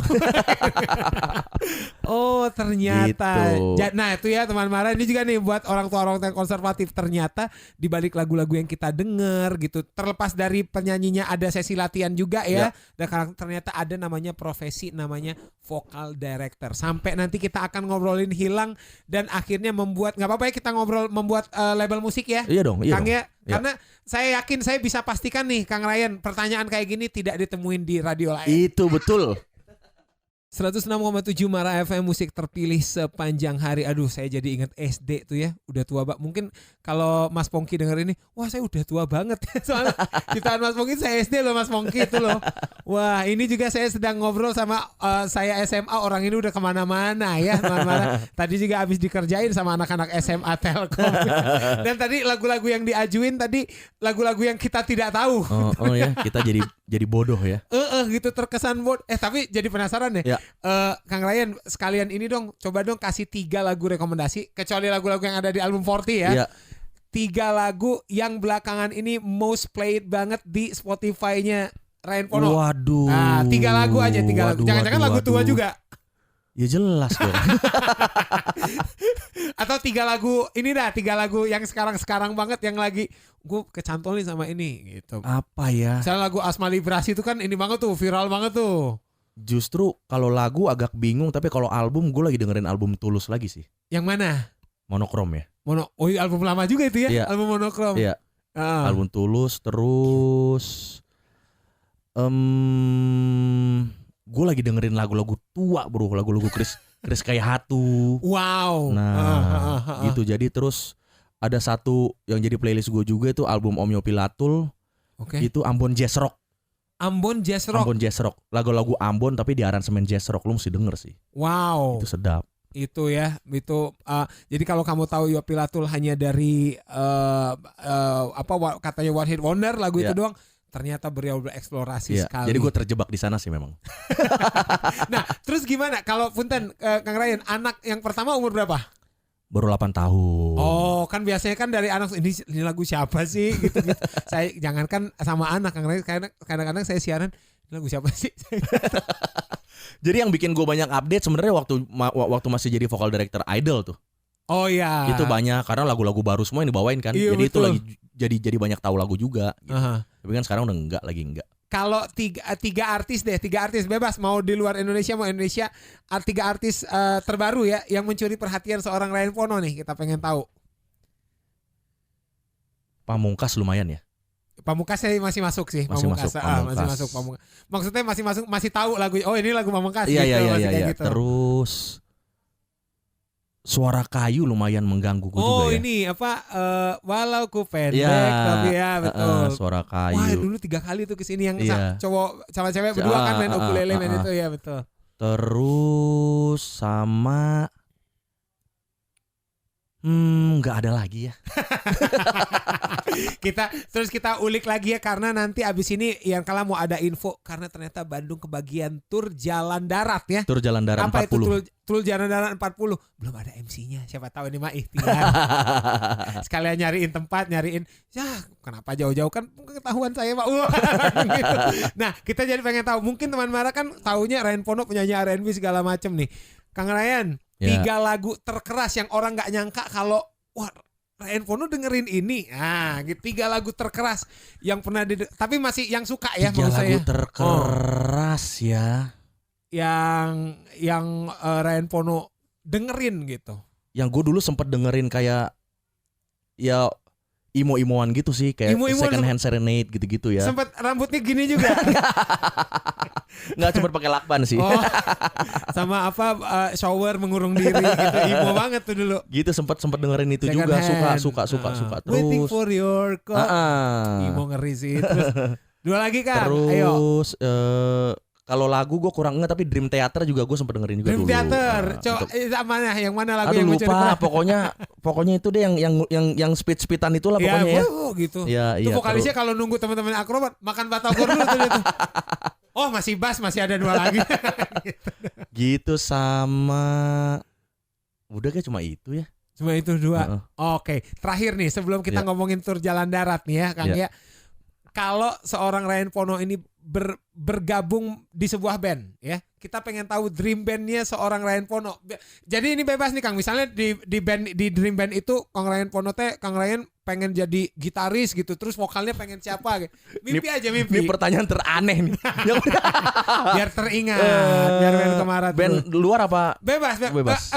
Oh ternyata. Gitu. Nah itu ya teman Mara, ini juga nih buat orang tua yang konservatif, ternyata di balik lagu-lagu yang kita denger gitu, terlepas dari penyanyinya ada sesi latihan juga ya. Dan ternyata ada namanya profesi namanya vocal director. Sampai nanti kita akan ngobrolin Hilang dan akhirnya membuat, nggak apa-apa ya kita ngobrol membuat label musik ya. Iya dong. Iya Kang dong. ya. Karena saya yakin, saya bisa pastikan nih Kang Ryan, pertanyaan kayak gini tidak ditemuin di radio lain. Itu betul. 106,7 Mara FM, musik terpilih sepanjang hari. Aduh, saya jadi ingat SD tuh ya. Udah tua banget. Mungkin kalau Mas Pongki denger ini, wah saya udah tua banget. Soalnya ciptaan Mas Pongki saya SD loh, Mas Pongki itu loh. Wah, ini juga saya sedang ngobrol sama saya SMA. Orang ini udah kemana-mana ya, teman-teman. Tadi juga habis dikerjain sama anak-anak SMA Telkom. Dan tadi lagu-lagu yang diajuin tadi lagu-lagu yang kita tidak tahu. Oh ya, kita jadi bodoh ya. Gitu terkesan bodoh. Tapi jadi penasaran ya. Kang Ryan, sekalian ini dong, coba dong kasih 3 lagu rekomendasi, kecuali lagu-lagu yang ada di album 40 ya. 3 lagu yang belakangan ini most played banget di Spotify-nya Ryan Pono. Waduh. Nah, 3 lagu aja, 3 lagu. Jangan-jangan lagu tua juga. Ya jelas dong. Atau 3 lagu, ini dah 3 lagu yang sekarang banget yang lagi gue kecantol nih sama ini gitu. Apa ya? Misalnya lagu Asma Librasi itu kan ini banget tuh, viral banget tuh. Justru kalau lagu agak bingung, tapi kalau album gue lagi dengerin album Tulus lagi sih. Yang mana? Monokrom ya. Oh album lama juga itu ya? Iya. Album Monokrom. Iya. Album Tulus, terus gue lagi dengerin lagu-lagu tua bro, lagu-lagu Chris kayak Hatu. Wow. Nah gitu, jadi terus ada satu yang jadi playlist gue juga itu album Om Yopi Latul. Itu Ambon Jazz Rock. Ambon Jazz Rock. Lagu-lagu Ambon tapi di aransemen jazz rock, lu mesti denger sih. Wow. Itu sedap. Itu ya, itu jadi kalau kamu tahu Yopi Latul hanya dari katanya One Hit Wonder lagu itu doang, ternyata beliau bereksplorasi sekali. Jadi gue terjebak di sana sih memang. Nah, terus gimana kalau punten Kang Ryan, anak yang pertama umur berapa? Baru 8 tahun. Oh, kan biasanya kan dari anak ini lagu siapa sih gitu. Saya jangankan sama anak, kadang-kadang saya siaran ini lagu siapa sih? Jadi yang bikin gue banyak update sebenarnya waktu masih jadi vocal director Idol tuh. Oh iya. Itu banyak karena lagu-lagu baru semua yang dibawain kan. Iya, jadi betul. itu lagi jadi banyak tahu lagu juga gitu. Tapi kan sekarang udah enggak. Kalau tiga artis bebas, mau di luar Indonesia mau Indonesia, 3 artis terbaru ya yang mencuri perhatian seorang Ryan Pono nih, kita pengen tahu. Pamungkas lumayan ya. Pamungkas saya masih masuk sih. Masih Pamungkas. Masuk Pamungkas. Maksudnya masih masuk, masih tahu lagu. Oh ini lagu Pamungkas. Iya. Gitu. Terus Suara Kayu lumayan mengganggu gue juga ya. Oh ini apa? Walau ku pendek tapi ya betul. Suara Kayu. Wah dulu 3 kali tuh kesini yang cowok sama cewek berdua kan main ukulele main itu ya betul. Terus sama nggak ada lagi ya. kita ulik lagi ya, karena nanti abis ini yang kalau mau ada info, karena ternyata Bandung kebagian tur jalan darat ya. Tur jalan darat apa 40. Itu tur jalan darat 40. Belum ada MC-nya. Siapa tahu ini mah ikhtiar. Sekalian nyariin tempat, ya kenapa jauh-jauh, kan ketahuan saya Pak. Gitu. Nah, kita jadi pengen tahu. Mungkin teman Mara kan taunya Ryan Pono penyanyi R&B segala macem nih. Kang Ryan, 3 lagu terkeras yang orang nggak nyangka kalau wah Ryan Pono dengerin ini. Nah, 3 lagu terkeras yang pernah tapi masih yang suka ya menurut saya. 3 lagu terkeras ya. Yang Ryan Pono dengerin gitu. Yang gue dulu sempet dengerin kayak ya imo-imoan gitu sih, kayak Second Hand Serenade gitu-gitu ya. Sempet rambutnya gini juga. Nggak, cuma pakai lakban sih. Oh, sama apa shower mengurung diri gitu. Imo banget tuh dulu. Gitu sempet dengerin itu Second juga hand. suka terus. Waiting for your call. Imo ngeri sih. Terus 2 lagi kan. Terus kalau lagu gue kurang enggak, tapi Dream Theater juga gue sempet dengerin juga Dream dulu. Theater. Coba yang mana lagu yang lupa. Pokoknya itu deh yang speed-speedan itulah pokoknya ya. Gitu. Ya, itu vokalisnya kalau nunggu teman-teman akrobat makan batagor dulu tuh. Oh masih bass, masih ada 2 lagi. Gitu sama udah kayak cuma itu ya. Cuma itu 2. Oke, terakhir nih sebelum kita ngomongin tur jalan darat nih ya Kang ya. Kalau seorang Ryan Pono ini bergabung di sebuah band ya, kita pengen tahu dream bandnya seorang Ryan Pono. Jadi ini bebas nih Kang, misalnya di band, di dream band itu Kang Ryan Pono Kang Ryan pengen jadi gitaris gitu, terus vokalnya pengen siapa gitu. Mimpi aja mimpi. Ini pertanyaan teraneh nih. Biar teringat, biar band kemarin. Band luar apa? Bebas.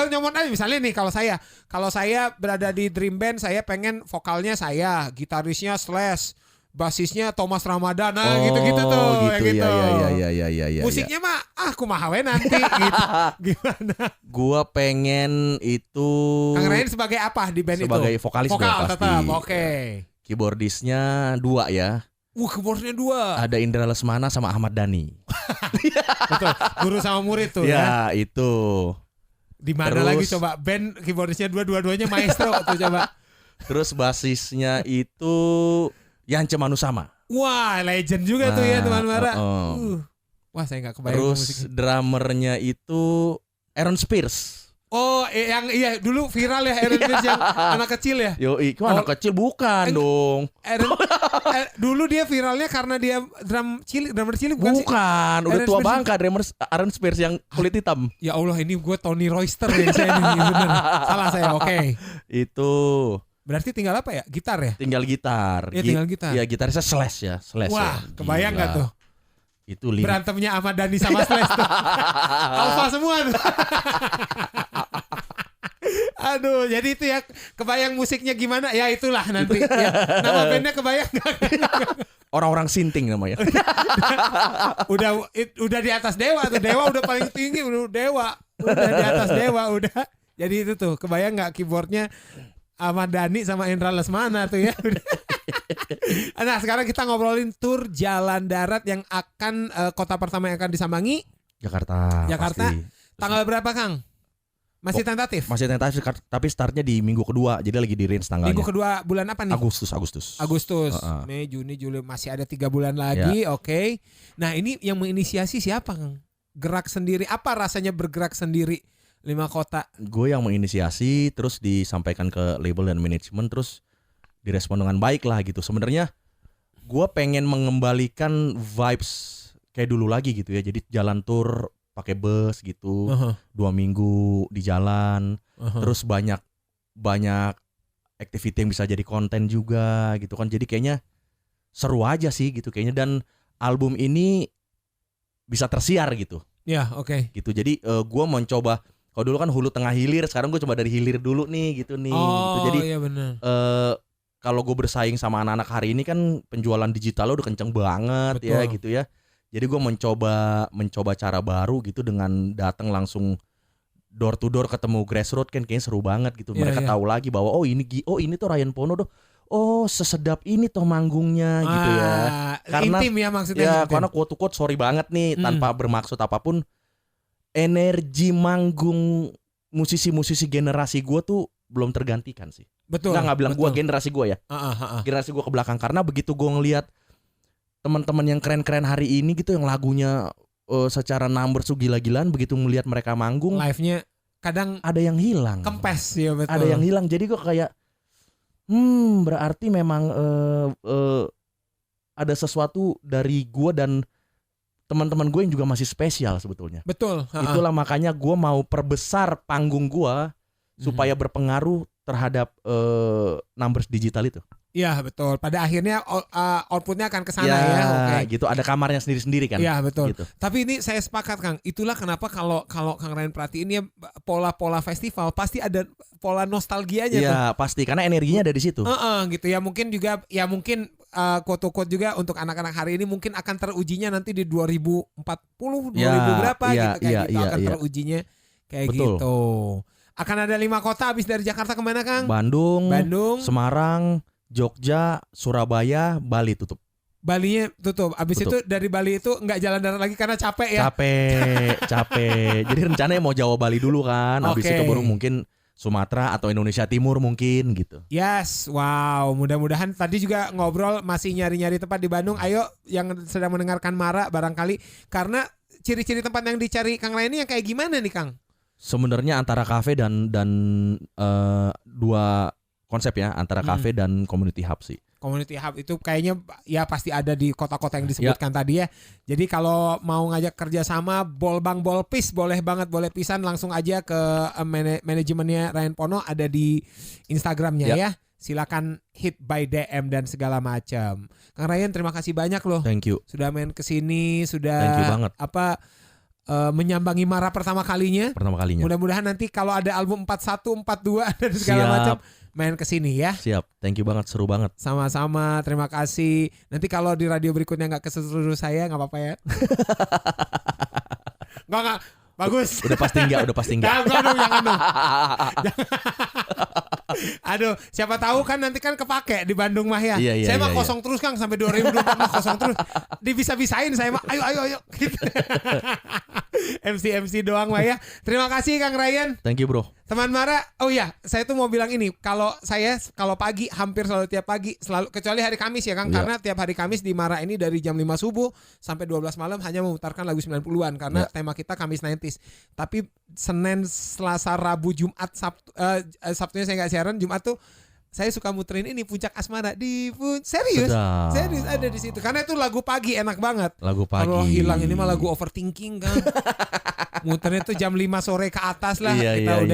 Nyomot aja misalnya nih kalau saya berada di dream band, saya pengen vokalnya saya, gitarisnya Slash, basisnya Thomas Ramadana gitu-gitu tuh gitu. Gitu. Ya. Musiknya mah aku mahawe nanti gitu. Gimana? Gua pengen itu Kang Ryan sebagai apa di band sebagai itu? vokalis vokal pasti. Tetap. Oke. Keyboardisnya 2 ya. Keyboardnya 2. Ada Indra Lesmana sama Ahmad Dhani. Betul. Guru sama murid tuh ya. Ya itu. Di mana lagi coba band keyboardisnya dua-duanya maestro tuh coba. Terus basisnya itu Yance Manusama. Wah, legend juga tuh ya teman Mara. Wah, saya nggak kebayang. Terus musiknya. Drummernya itu Aaron Spears. Oh, yang iya dulu viral ya Aaron Spears yang anak kecil ya. Yo, anak kecil bukan dong. Dulu dia viralnya karena dia drummer cilik bukan sih? Udah Aaron tua Spears. bangka Aaron Spears yang kulit hitam. Ya Allah, ini gue Tony Royster ya saya ini bener. Salah saya. Oke. Itu berarti tinggal apa ya? Gitar ya? Tinggal gitar. Ya tinggal gitar. Ya gitarnya Slash ya. Wah, kebayang gak tuh? Itu berantemnya Ahmad Dhani sama Slash tuh. Alpha semua tuh. Aduh, jadi itu ya kebayang musiknya gimana? Ya itulah nanti. Ya. Nama bandnya kebayang gak? Orang-orang sinting namanya. udah di atas dewa tuh. Dewa udah paling tinggi, udah dewa. Udah di atas dewa udah. Jadi itu tuh kebayang gak keyboardnya Ahmad Dhani sama Indra Lesmana tuh ya. Nah sekarang kita ngobrolin tur jalan darat yang akan kota pertama yang akan disambangi Jakarta. Pasti. Tanggal berapa Kang? Masih tentatif? Masih tentatif tapi startnya di minggu kedua. Jadi lagi di range tanggalnya. Minggu kedua bulan apa nih? Agustus. Mei, Juni, Juli, masih ada 3 bulan lagi. Oke. Nah ini yang menginisiasi siapa Kang? Gerak sendiri. Apa rasanya bergerak sendiri 5 kota? Gue yang menginisiasi, terus disampaikan ke label dan manajemen, terus direspon dengan baik lah gitu. Sebenarnya gue pengen mengembalikan vibes kayak dulu lagi gitu ya. Jadi jalan tour pakai bus gitu, 2 minggu di jalan, terus banyak activity yang bisa jadi konten juga gitu kan. Jadi kayaknya seru aja sih gitu kayaknya, dan album ini bisa tersiar gitu. Ya, oke. Gitu. Jadi gue mau coba. Kalau dulu kan hulu tengah hilir, sekarang gue coba dari hilir dulu nih gitu nih. Oh gitu. Jadi, iya benar. Kalau gue bersaing sama anak-anak hari ini kan penjualan digital udah kenceng banget. Betul. Ya gitu ya. Jadi gue mencoba cara baru gitu dengan datang langsung door to door ketemu grassroots kan kayaknya seru banget gitu. Mereka tahu lagi bahwa ini tuh Ryan Pono tuh. Oh sesedap ini toh manggungnya gitu ya. Karena intim ya maksudnya. Ya karena quote sorry banget nih tanpa bermaksud apapun. Energi manggung musisi-musisi generasi gue tuh belum tergantikan sih. Betul. Nggak bilang gue generasi gue ya. Generasi gue ke belakang, karena begitu gue ngelihat teman-teman yang keren-keren hari ini gitu, yang lagunya secara numbers tuh gila-gilaan, begitu melihat mereka manggung, live-nya kadang ada yang hilang. Kempes ya betul. Ada yang hilang. Jadi gue kayak berarti memang ada sesuatu dari gue dan teman-teman gue yang juga masih spesial sebetulnya. Betul. Itulah makanya gue mau perbesar panggung gue supaya berpengaruh terhadap numbers digital itu. Iya betul. Pada akhirnya outputnya akan ke sana ya. Okay. Gitu. Ada kamarnya sendiri-sendiri kan. Iya betul. Gitu. Tapi ini saya sepakat Kang. Itulah kenapa kalau Kang Ryan perhatiin ya pola-pola festival pasti ada pola nostalgianya tuh. Iya pasti karena energinya ada di situ. Gitu ya. Mungkin juga ya mungkin quote-quote juga untuk anak-anak hari ini mungkin akan terujinya nanti di 2040 2000 berapa gitu kayak gitu akan terujinya kayak betul. Gitu. Akan ada 5 kota habis dari Jakarta kemana Kang? Bandung, Semarang, Jogja, Surabaya, Bali tutup. Balinya tutup. Abis itu dari Bali itu nggak jalan darat lagi karena capek ya. Capek. Jadi rencananya mau Jawa Bali dulu kan. Abis itu baru mungkin Sumatera atau Indonesia Timur mungkin gitu. Yes, wow. Mudah-mudahan tadi juga ngobrol masih nyari-nyari tempat di Bandung. Ayo yang sedang mendengarkan Mara barangkali, karena ciri-ciri tempat yang dicari Kang Ryan ini yang kayak gimana nih Kang? Sebenarnya antara kafe dan dua konsep ya, antara kafe dan community hub sih. Community hub itu kayaknya ya pasti ada di kota-kota yang disebutkan tadi ya. Jadi kalau mau ngajak kerjasama Bolbang Bolpis boleh banget, boleh pisan langsung aja ke manajemennya Ryan Pono, ada di Instagramnya ya. Silakan hit by DM dan segala macam. Kang Ryan terima kasih banyak loh. Thank you. Sudah main kesini, sudah Thank you banget. Menyambangi Mara pertama kalinya. Mudah-mudahan nanti kalau ada album 41, 42 dan segala macam main kesini ya. Siap. Thank you banget, seru banget. Sama-sama, terima kasih. Nanti kalau di radio berikutnya nggak keseluruh saya nggak apa-apa ya. Nggak. Bagus. Udah pasti enggak. Jangan dong. Aduh, siapa tahu kan nanti kan kepake di Bandung mah ya. Iya, saya mah kosong terus Kang sampai 2024 mah kosong terus. Dibisa-bisain saya mah. Ayo gitu. MC doang mah ya. Terima kasih Kang Ryan. Thank you bro. Teman Mara, oh ya, saya tuh mau bilang ini, kalau pagi hampir selalu tiap pagi, selalu kecuali hari Kamis ya Kang, karena tiap hari Kamis di Mara ini dari jam 5 subuh sampai 12 malam hanya memutarkan lagu 90-an karena tema kita Kamis 90s. Tapi Senin, Selasa, Rabu, Jumat, Sabtunya saya nggak siaran, Jumat tuh saya suka muterin ini Puncak Asmara serius ada di situ karena itu lagu pagi enak banget. Lagu pagi. Kalau hilang ini mah lagu overthinking kan. Muternya tuh jam 5 sore ke atas lah. Kita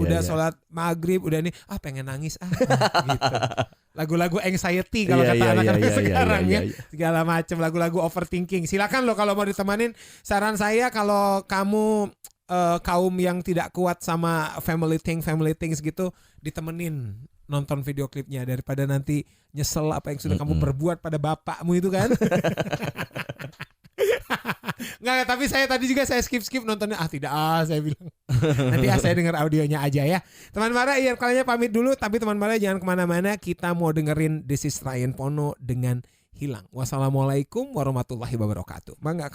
udah sholat maghrib udah nih pengen nangis gitu. Lagu-lagu anxiety kalau kata anak-anak sekarang ya. Segala macam lagu-lagu overthinking. Silakan loh kalau mau ditemanin. Saran saya kalau kamu kaum yang tidak kuat sama family things gitu, ditemenin nonton video klipnya daripada nanti nyesel apa yang sudah kamu perbuat pada bapakmu itu kan. Nggak, tapi saya tadi juga saya skip nontonnya. Saya bilang nanti saya dengar audionya aja ya. Teman Mara, kalian pamit dulu, tapi teman Mara jangan kemana-mana. Kita mau dengerin This is Ryan Pono dengan Hilang. Wassalamualaikum warahmatullahi wabarakatuh. Bangga Kak.